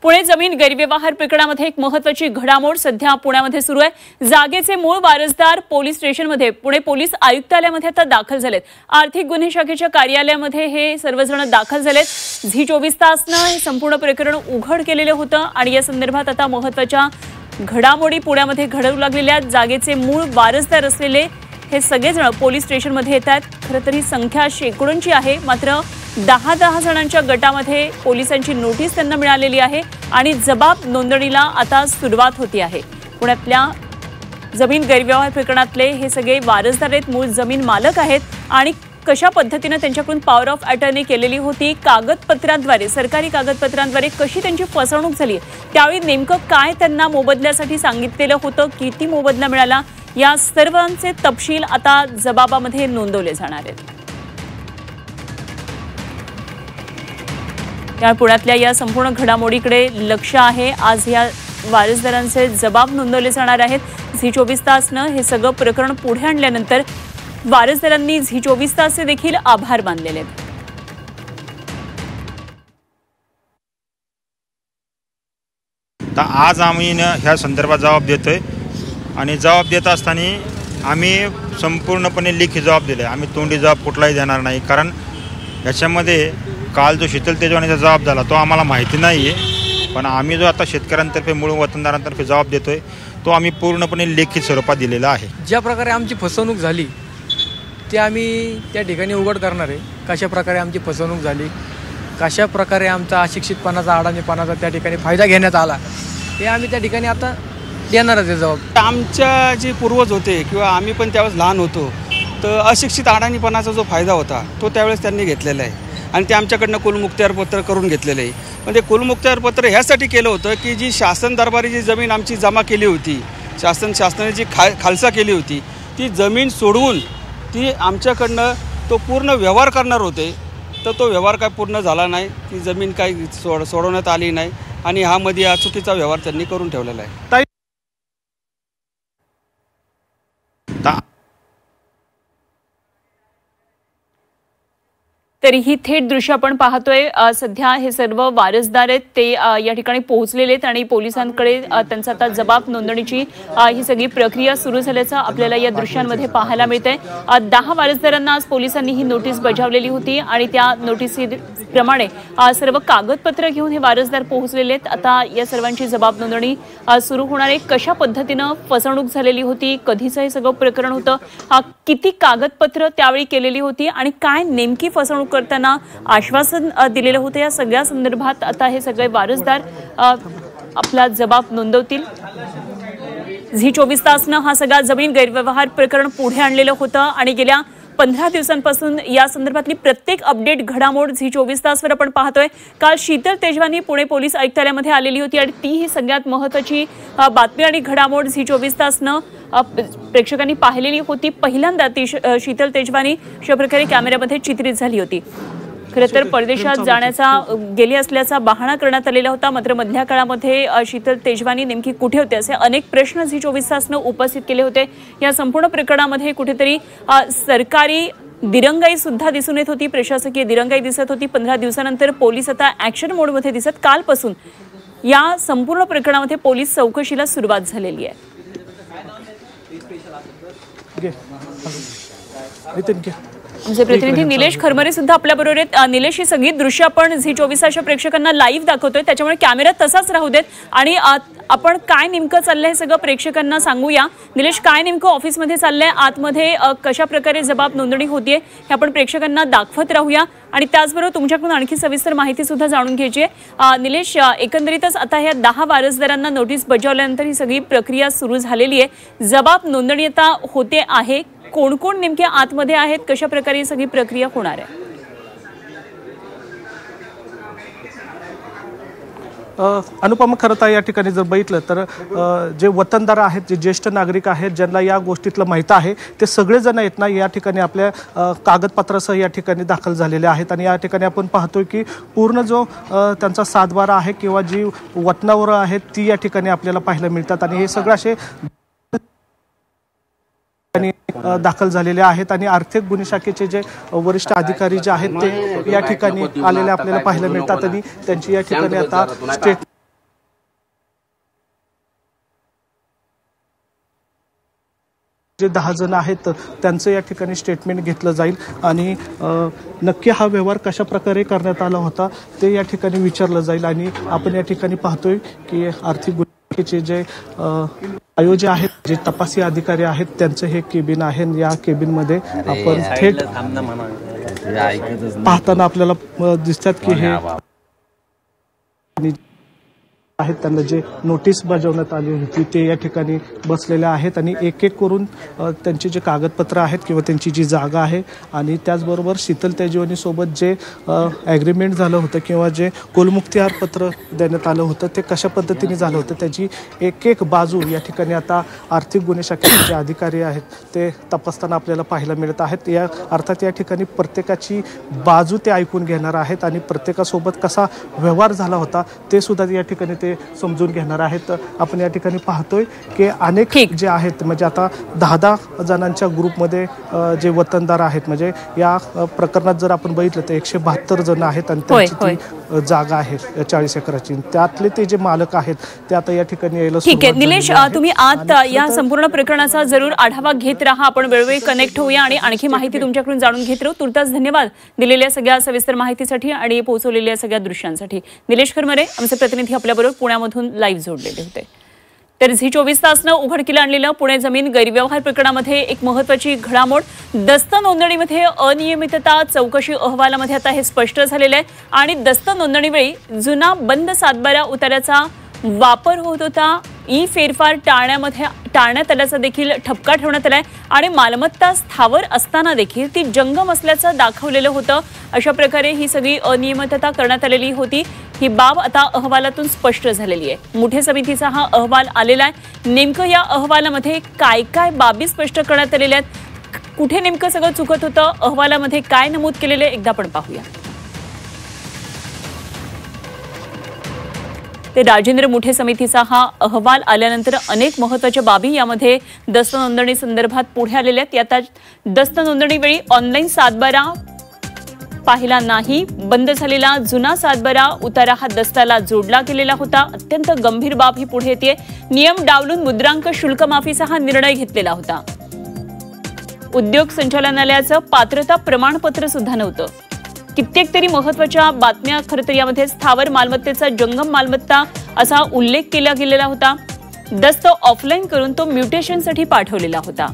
पुणे जमीन गैरव्यवहार प्रकरणामध्ये एक महत्त्वाची घडामोड सध्या पुण्यामध्ये सुरू आहे। जागेचे मूळ वारसदार पोलीस स्टेशनमध्ये पुणे पोलीस आयुक्तालयामध्ये आता दाखल झालेत। आर्थिक गुन्हे शाखेच्या कार्यालयामध्ये हे सर्वजण दाखल झालेत। झी 24 तासनं हे संपूर्ण प्रकरण उघड केलेलं होतं आणि या संदर्भात आता महत्त्वाच्या घडामोडी पुण्यामध्ये घडू लागलेल्या जागेचे मूळ वारसदार असलेले हे सगळेजण पोलीस स्टेशनमध्ये येतात। खरं तर ही संख्या शेकडोंची आहे, मात्र 10 जणांच्या गटामध्ये पोलिसांची नोटीस त्यांना मिळालेली आहे आणि जबाब नोंदणीला आता सुरुवात होती आहे। पुण्यातल्या जमीन गैरव्यवहार प्रकरणातले हे सगळे वारसदार आहेत, मूळ जमीन मालक आहेत आणि कशा पद्धतीने त्यांच्याकडून पॉवर ऑफ अटर्नी केलेली होती, कागदपत्रांद्वारे सरकारी कागदपत्रांद्वारे कशी त्यांची फसवणूक झाली, त्यावेळी नेमकं काय त्यांना मोबदल्यासाठी सांगितलेलं होतं, किती मोबदला मिळाला, या सर्वांचे तपशील आता जबाबामध्ये नोंदवले जाणार आहेत। त्या पुण्यातल्या या संपूर्ण घडामोडीकडे लक्ष आहे। आज या वारसदारांचे जबाब नोंदवले जाणार आहेत। झी 24 तासनं हे सगळं प्रकरण पुढे आणल्यानंतर वारसदारांनी झी 24 तासचे देखील आभार मानलेले आहेत। आज आम्ही ह्या संदर्भात जबाब देतोय आणि जबाब देत असताना आम्ही संपूर्णपणे लेखी जबाब दिले। आम्ही तोंडी जबाब कुठलाही देणार नाही, कारण याच्यामध्ये काल जो शीतल तेजवानीचा जबाब झाला तो आम्हाला माहिती नाही आहे, पण आम्ही जो आता शेतकऱ्यांतर्फे मूळ वतनदारांतर्फे जबाब देतोय तो आम्ही पूर्णपणे लेखी स्वरूपात दिलेला आहे। ज्या प्रकारे आमची फसवणूक झाली ते आम्ही त्या ठिकाणी उघड करणार आहे। कशा प्रकारे आमची फसवणूक झाली, कशा प्रकारे आमचा अशिक्षितपणाचा अडाणीपणाचा त्या ठिकाणी फायदा घेण्यात आला, हे आम्ही त्या ठिकाणी आता देणारच आहे जबाब। आमच्या जे पूर्वज होते किंवा आम्ही पण त्यावेळेस लहान होतो, तर अशिक्षित अडाणीपणाचा जो फायदा होता तो त्यावेळेस त्यांनी घेतलेला आहे आणि ते आमच्याकडनं कुलमुक्त्यारपत्र करून घेतलेलं आहे। पण ते कुलमुक्त्यारपत्र ह्यासाठी केलं होतं की जी शासन दरबारी जी जमीन आमची जमा केली होती, शासनाने जी खालसा केली होती, ती जमीन सोडवून ती आमच्याकडनं तो पूर्ण व्यवहार करणार होते, तर तो व्यवहार काय पूर्ण झाला नाही, ती जमीन काही सोडवण्यात आली नाही आणि हा मध्ये हा चुकीचा व्यवहार त्यांनी करून ठेवलेला आहे। तरीही थेट दृश्य आपण पाहतोय। सध्या हे सर्व वारसदार आहेत ते या ठिकाणी पोहोचलेले आहेत आणि पोलिसांकडे त्यांचा आता जबाब नोंदणीची ही सगळी प्रक्रिया सुरू झाल्याचं आपल्याला या दृश्यांमध्ये पाहायला मिळतंय। 10 वारसदारांना आज पोलिसांनी ही नोटीस बजावलेली होती आणि त्या नोटीसप्रमाणे सर्व कागदपत्र घेऊन हे वारसदार पोहोचलेले आहेत। आता या सर्वांची जबाब नोंदणी सुरू होणार आहे। कशा पद्धतीनं फसवणूक झालेली होती, कधीचं हे सगळं प्रकरण होतं, किती कागदपत्र त्यावेळी केलेली होती आणि काय नेमकी फसवणूक करताना आश्वासन दिलेलं होतं, या सगळ्या संदर्भात आता हे सगळे वारसदार आपला जबाब नोंदवतील। झी 24 तासनं हा सगळा जमीन गैरव्यवहार प्रकरण पुढे आणलेलं होतं आणि गेल्या 15 दिवसांपासून या संदर्भातली प्रत्येक अपडेट घडामोड झी 24 तासवर आपण पाहतोय। काल शीतल तेजवानी पुणे पोलीस आयुक्तालयामध्ये आलेली होती आणि ती ही सगळ्यात महत्त्वाची बातमी आणि घडामोड झी 24 तासनं प्रेक्षकांनी पाहिलेली होती। पहिल्यांदा ती शीतल तेजवानी अशा प्रकारे कॅमेऱ्यामध्ये चित्रित झाली होती। खरं तर परदेशात जाण्याचा गेली असल्याचा बहाणा करण्यात आलेला होता, मात्र मधल्या काळामध्ये शीतल तेजवानी नेमकी कुठे होते असे अनेक प्रश्न झी 24 तासनं उपस्थित केले होते। या संपूर्ण प्रकरणामध्ये कुठेतरी सरकारी दिरंगाई सुद्धा दिसून येत होती, प्रशासकीय दिरंगाई दिसत होती। 15 दिवसानंतर पोलीस आता ऍक्शन मोडमध्ये दिसत। कालपासून या संपूर्ण प्रकरणामध्ये पोलीस चौकशीला सुरुवात झालेली आहे। आमचे प्रतिनिधी निलेश खरमरे सुद्धा आपल्या बरोबर आहेत। निलेश, ही सगळी दृश्य आपण झी 24 तासच्या प्रेक्षकांना लाईव्ह दाखवतोय, त्याच्यामुळे कॅमेरा तसाच राहू देत आणि आपण काय नेमकं चाललंय हे सगळं प्रेक्षकांना सांगूया। निलेश, काय नेमकं ऑफिसमध्ये चाललंय, आतमध्ये कशा प्रकारे जबाब नोंदणी होतीये हे आपण प्रेक्षकांना दाखवत राहूया आणि त्याचबरोबर तुमच्याकडून आणखी सविस्तर माहिती सुद्धा जाणून घ्यायची आहे। निलेश, एकंदरीतच आता ह्या 10 वारसदारांना नोटीस बजावल्यानंतर ही सगळी प्रक्रिया सुरू झालेली आहे, जबाब नोंदणी आता होते आहे, कोण कोण नेमके आतमध्ये आहेत, कशा प्रकारे ही सगळी प्रक्रिया होणार आहे? अनुपमा, खरं तर या ठिकाणी जर बघितलं तर जे वतनदार आहेत, जे ज्येष्ठ नागरिक आहेत, ज्यांना या गोष्टीतलं माहीत आहे, ते सगळेजण आहेत ना या ठिकाणी आपल्या कागदपत्रासह या ठिकाणी दाखल झालेले आहेत आणि या ठिकाणी आपण पाहतोय की पूर्ण जो त्यांचा सातबारा आहे किंवा जी वतनावर आहेत ती या ठिकाणी आपल्याला पाहायला मिळतात आणि हे सगळं असे दाखल झालेले आहेत आणि आर्थिक गुन्हे शाखेचे जे वरिष्ठ अधिकारी जे आहेत ते या ठिकाणी आलेले आपल्याला पाहायला मिळतात आणि त्यांची या ठिकाणी आता स्टेट जे 10 जण आहेत त्यांचं या ठिकाणी स्टेटमेंट घेतलं जाईल आणि नक्की हा व्यवहार कशा प्रकारे करण्यात आला होता ते या ठिकाणी विचारलं जाईल. आणि आपण या ठिकाणी पाहतोय की आर्थिक गुन्ह्याचे जे आयोजक आहेत, जे तपासी अधिकारी आहेत, त्यांचं हे केबिन आहे. या केबिनमध्ये आपण थेट पाहताना आपल्याला दिसतात की हे आहेत त्यांना जे नोटीस बजावण्यात आली होती ते या ठिकाणी बसलेले आहेत आणि एक एक करून त्यांची जे कागदपत्र आहेत किंवा त्यांची जी जागा आहे आणि त्याचबरोबर शीतल तेजवानीसोबत जे ॲग्रीमेंट झालं होतं किंवा जे कुलमुख्तियार पत्र देण्यात आलं होतं ते कशा पद्धतीने झालं होतं त्याची एक एक बाजू या ठिकाणी आता आर्थिक गुन्हे शाखेचे जे अधिकारी आहेत ते तपासताना आपल्याला पाहायला मिळत आहेत. या अर्थात या ठिकाणी प्रत्येकाची बाजू ते ऐकून घेणार आहेत आणि प्रत्येकासोबत कसा व्यवहार झाला होता ते सुद्धा या ठिकाणी ते समजून घेणार आहेत. आपण या ठिकाणी पाहतोय की अनेक जे आहेत म्हणजे आता 10 जणांच्या ग्रुपमध्ये जे वतनदार आहेत म्हणजे या प्रकरणात जर आपण बघितलं तर 172 जण आहेत आणि त्यांची ती जागा आहे 40 एकराची. त्यातले ते जे मालक आहेत ते आता या ठिकाणी यायला ठीक आहे. निलेश, तुम्ही आत या संपूर्ण प्रकरणाचा जरूर आढावा घेत राहा. आपण वेळोवेळी कनेक्ट होऊया आणि आणखी माहिती तुमच्याकडून जाणून घेत राहू. तुर्तास धन्यवाद दिलेल्या सगळ्या सविस्तर माहितीसाठी आणि पोहोचवलेल्या सगळ्या दृश्यांसाठी. निलेश खरमरे आमचे प्रतिनिधी आपल्याबरोबर पुण्यामधून लाईव्ह जोडलेले होते. तर झी24 तासनं उघडकीला आणलेलं पुणे जमीन गैरव्यवहार प्रकरणामध्ये एक महत्त्वाची घडामोड. दस्त नोंदणीमध्ये अनियमितता चौकशी अहवालामध्ये आता हे स्पष्ट झालेलं आहे आणि दस्त नोंदणीवेळी जुना बंद सातबारा उतार्याचा वापर होत होता. ई फेरफार टाळण्यात आल्याचा देखील ठपका ठेवण्यात आलाय आणि मालमत्ता स्थावर असताना देखील ती जंगम असल्याचं दाखवलेलं होतं. अशा प्रकारे ही सगळी अनियमितता करण्यात आलेली होती. ही बाब आता अहवालातून स्पष्ट झालेली आहे. मोठे समितीचा हा अहवाल आलेला आहे. नेमकं या अहवालामध्ये काय काय बाबी स्पष्ट करण्यात आलेल्या आहेत, कुठे नेमकं सगळं चुकत होतं, अहवालामध्ये काय नमूद केलेलं एकदा आपण पाहूया. ते राजेंद्र मुठे समितीचा हा अहवाल आल्यानंतर अनेक महत्त्वाच्या बाबी यामध्ये दस्त नोंदणी संदर्भात पुढे आलेल्या आहेत. यात दस्त नोंदणीवेळी ऑनलाईन सातबारा पाहिला नाही, बंद झालेला जुना सातबारा उतारा हा दस्ताला जोडला गेलेला होता. अत्यंत गंभीर बाब ही पुढे येते. नियम डावलून मुद्रांक शुल्क माफीचा हा निर्णय घेतलेला होता. उद्योग संचालनालयाचं पात्रता प्रमाणपत्र सुद्धा नव्हतं. कित्येक तरी महत्त्वाच्या बातम्या खरं तर यामध्ये स्थावर मालमत्तेचा जंगम मालमत्ता असा उल्लेख केला गेलेला होता. दस्त ऑफलाईन करून तो म्युटेशनसाठी पाठवलेला होता.